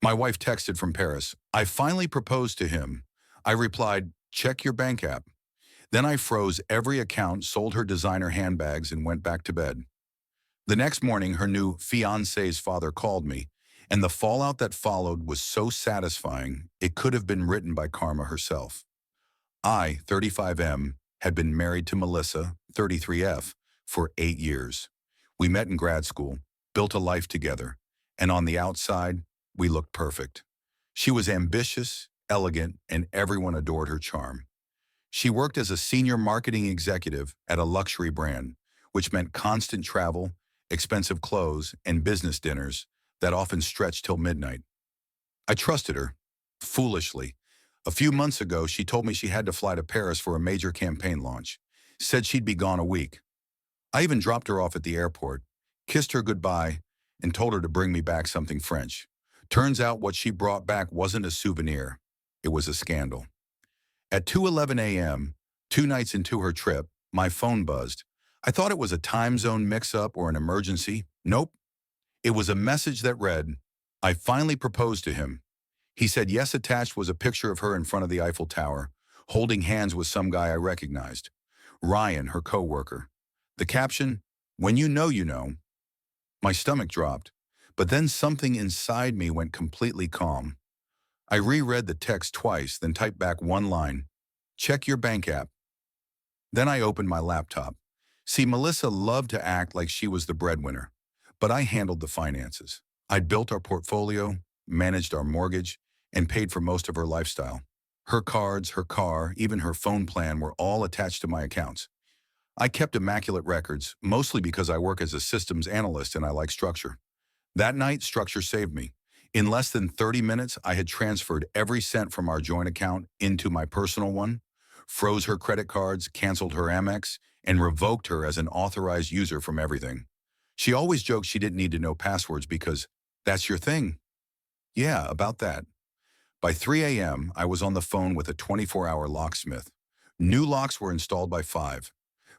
My wife texted from Paris. I finally proposed to him. I replied, check your bank app. Then I froze every account, sold her designer handbags, and went back to bed. The next morning, her new fiancé's father called me, and the fallout that followed was so satisfying, it could have been written by Karma herself. I, 35M, had been married to Melissa, 33F, for 8 years. We met in grad school, built a life together, and on the outside, we looked perfect. She was ambitious, elegant, and everyone adored her charm. She worked as a senior marketing executive at a luxury brand, which meant constant travel, expensive clothes, and business dinners that often stretched till midnight. I trusted her, foolishly. A few months ago, she told me she had to fly to Paris for a major campaign launch, said she'd be gone a week. I even dropped her off at the airport, kissed her goodbye, and told her to bring me back something French. Turns out what she brought back wasn't a souvenir. It was a scandal. At 2:11 a.m., 2 nights into her trip, my phone buzzed. I thought it was a time zone mix-up or an emergency. Nope. It was a message that read, I finally proposed to him. He said yes. Attached was a picture of her in front of the Eiffel Tower, holding hands with some guy I recognized. Ryan, her co-worker. The caption, when you know you know. My stomach dropped, but then something inside me went completely calm. I reread the text twice, then typed back one line, check your bank app. Then I opened my laptop. See, Melissa loved to act like she was the breadwinner, but I handled the finances. I'd built our portfolio, managed our mortgage, and paid for most of her lifestyle. Her cards, her car, even her phone plan were all attached to my accounts. I kept immaculate records, mostly because I work as a systems analyst and I like structure. That night, structure saved me. In less than 30 minutes, I had transferred every cent from our joint account into my personal one, froze her credit cards, canceled her Amex, and revoked her as an authorized user from everything. She always joked she didn't need to know passwords because that's your thing. Yeah, about that. By 3 a.m., I was on the phone with a 24-hour locksmith. New locks were installed by 5.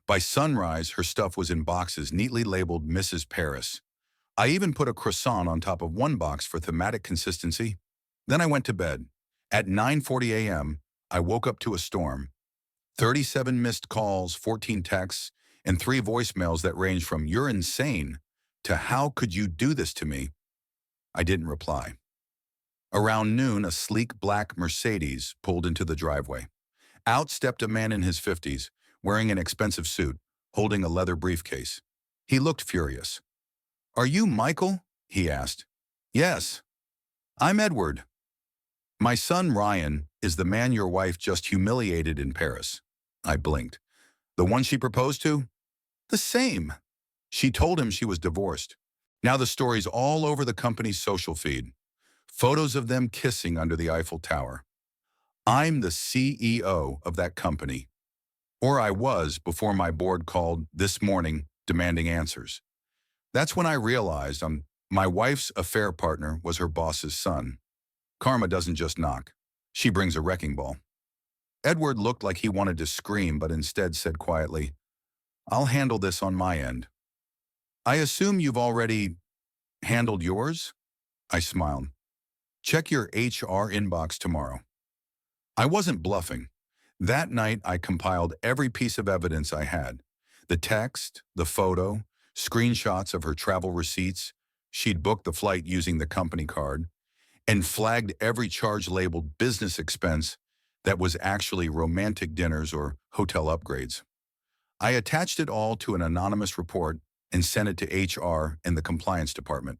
By sunrise, her stuff was in boxes neatly labeled Mrs. Paris. I even put a croissant on top of one box for thematic consistency. Then I went to bed. At 9:40 a.m., I woke up to a storm. 37 missed calls, 14 texts, and 3 voicemails that ranged from "you're insane" to "how could you do this to me?" I didn't reply. Around noon, a sleek black Mercedes pulled into the driveway. Out stepped a man in his 50s, wearing an expensive suit, holding a leather briefcase. He looked furious. "Are you Michael?" he asked. "Yes." "I'm Edward." "My son Ryan is the man your wife just humiliated in Paris." I blinked. "The one she proposed to?" "The same." She told him she was divorced. Now the story's all over the company's social feed. Photos of them kissing under the Eiffel Tower. I'm the CEO of that company. Or I was before my board called this morning demanding answers. That's when I realized my wife's affair partner was her boss's son. Karma doesn't just knock. She brings a wrecking ball. Edward looked like he wanted to scream, but instead said quietly, "I'll handle this on my end." "I assume you've already handled yours?" I smiled. "Check your HR inbox tomorrow." I wasn't bluffing. That night, I compiled every piece of evidence I had. The text, the photo, screenshots of her travel receipts. She'd booked the flight using the company card, and flagged every charge labeled business expense that was actually romantic dinners or hotel upgrades. I attached it all to an anonymous report and sent it to HR and the compliance department.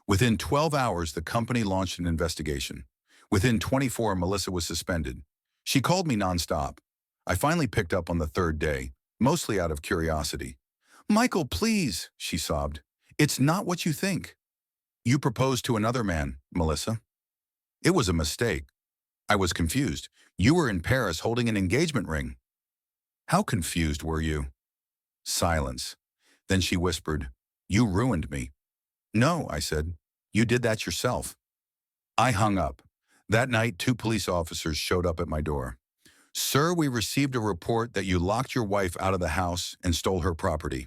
Within 12 hours, the company launched an investigation. Within 24, Melissa was suspended. She called me nonstop. I finally picked up on the 3rd day, mostly out of curiosity. "Michael, please," she sobbed. "It's not what you think." "You proposed to another man, Melissa." "It was a mistake." I was confused. "You were in Paris holding an engagement ring." "How confused were you?" Silence. Then she whispered, "You ruined me." "No," I said. "You did that yourself." I hung up. That night, 2 police officers showed up at my door. "Sir, we received a report that you locked your wife out of the house and stole her property."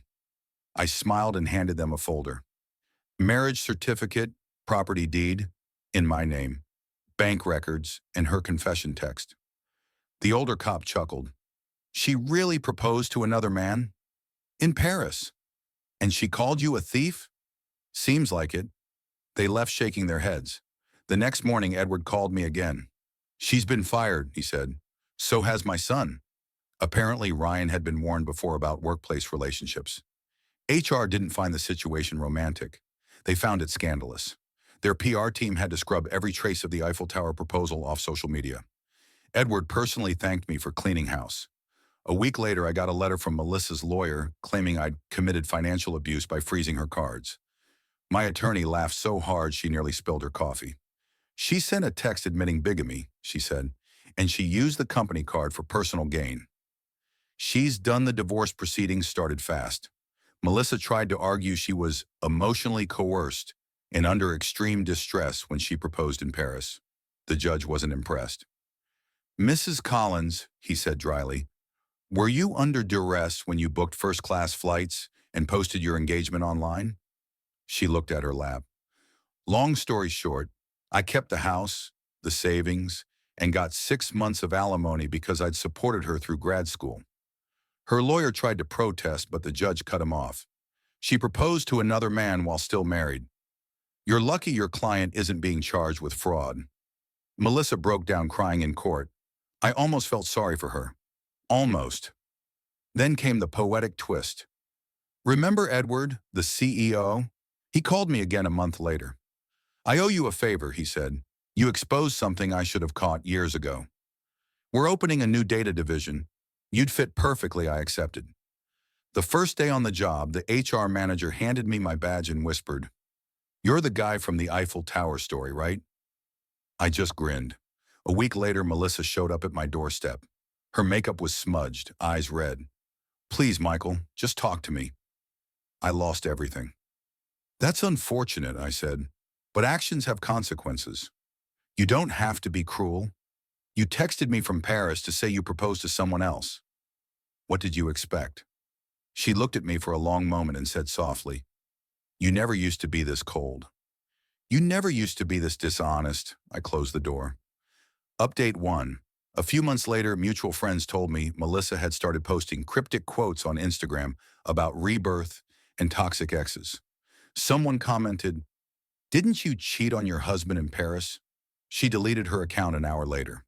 I smiled and handed them a folder. Marriage certificate, property deed, in my name, bank records, and her confession text. The older cop chuckled. She really proposed to another man? In Paris. And she called you a thief? Seems like it. They left shaking their heads. The next morning, Edward called me again. She's been fired, he said. So has my son. Apparently, Ryan had been warned before about workplace relationships. HR didn't find the situation romantic. They found it scandalous. Their PR team had to scrub every trace of the Eiffel Tower proposal off social media. Edward personally thanked me for cleaning house. A week later, I got a letter from Melissa's lawyer claiming I'd committed financial abuse by freezing her cards. My attorney laughed so hard she nearly spilled her coffee. She sent a text admitting bigamy, she said, and she used the company card for personal gain. She's done. The divorce proceedings started fast. Melissa tried to argue she was emotionally coerced and under extreme distress when she proposed in Paris. The judge wasn't impressed. Mrs. Collins, he said dryly, were you under duress when you booked first-class flights and posted your engagement online? She looked at her lap. Long story short, I kept the house, the savings, and got 6 months of alimony because I'd supported her through grad school. Her lawyer tried to protest, but the judge cut him off. She proposed to another man while still married. You're lucky your client isn't being charged with fraud. Melissa broke down crying in court. I almost felt sorry for her. Almost. Then came the poetic twist. Remember Edward, the CEO? He called me again a month later. I owe you a favor, he said. You exposed something I should have caught years ago. We're opening a new data division. You'd fit perfectly, I accepted. The first day on the job, the HR manager handed me my badge and whispered, "You're the guy from the Eiffel Tower story, right?" I just grinned. A week later, Melissa showed up at my doorstep. Her makeup was smudged, eyes red. "Please, Michael, just talk to me." I lost everything. "That's unfortunate," I said, "but actions have consequences. You don't have to be cruel. You texted me from Paris to say you proposed to someone else. What did you expect?" She looked at me for a long moment and said softly, "You never used to be this cold. You never used to be this dishonest." I closed the door. Update 1. A few months later, mutual friends told me Melissa had started posting cryptic quotes on Instagram about rebirth and toxic exes. Someone commented, "Didn't you cheat on your husband in Paris?" She deleted her account an hour later.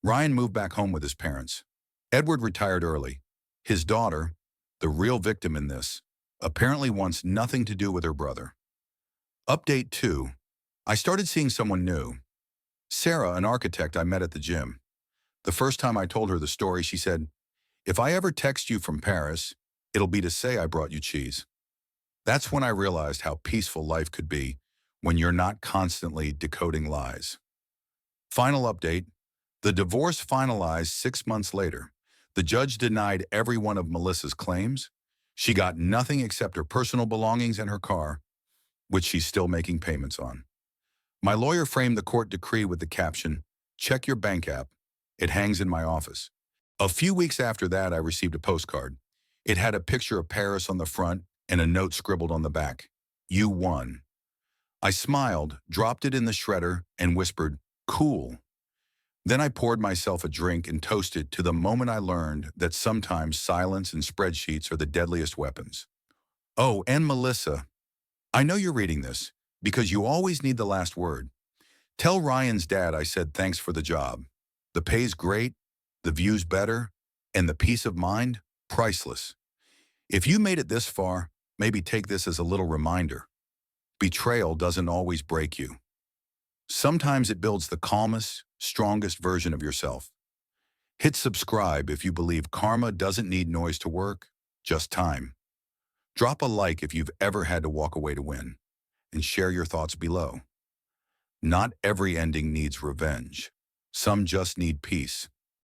Ryan moved back home with his parents. Edward retired early. His daughter, the real victim in this, apparently wants nothing to do with her brother. Update 2. I started seeing someone new. Sarah, an architect I met at the gym. The first time I told her the story, she said, "If I ever text you from Paris, it'll be to say I brought you cheese." That's when I realized how peaceful life could be when you're not constantly decoding lies. Final update. The divorce finalized 6 months later. The judge denied every one of Melissa's claims. She got nothing except her personal belongings and her car, which she's still making payments on. My lawyer framed the court decree with the caption, "Check your bank app." It hangs in my office. A few weeks after that, I received a postcard. It had a picture of Paris on the front and a note scribbled on the back. "You won." I smiled, dropped it in the shredder, and whispered, "Cool." Then I poured myself a drink and toasted to the moment I learned that sometimes silence and spreadsheets are the deadliest weapons. Oh, and Melissa, I know you're reading this because you always need the last word. Tell Ryan's dad I said thanks for the job. The pay's great, the view's better, and the peace of mind, priceless. If you made it this far, maybe take this as a little reminder. Betrayal doesn't always break you. Sometimes it builds the calmest, strongest version of yourself. Hit subscribe if you believe karma doesn't need noise to work, just time. Drop a like if you've ever had to walk away to win, and share your thoughts below. Not every ending needs revenge. Some just need peace.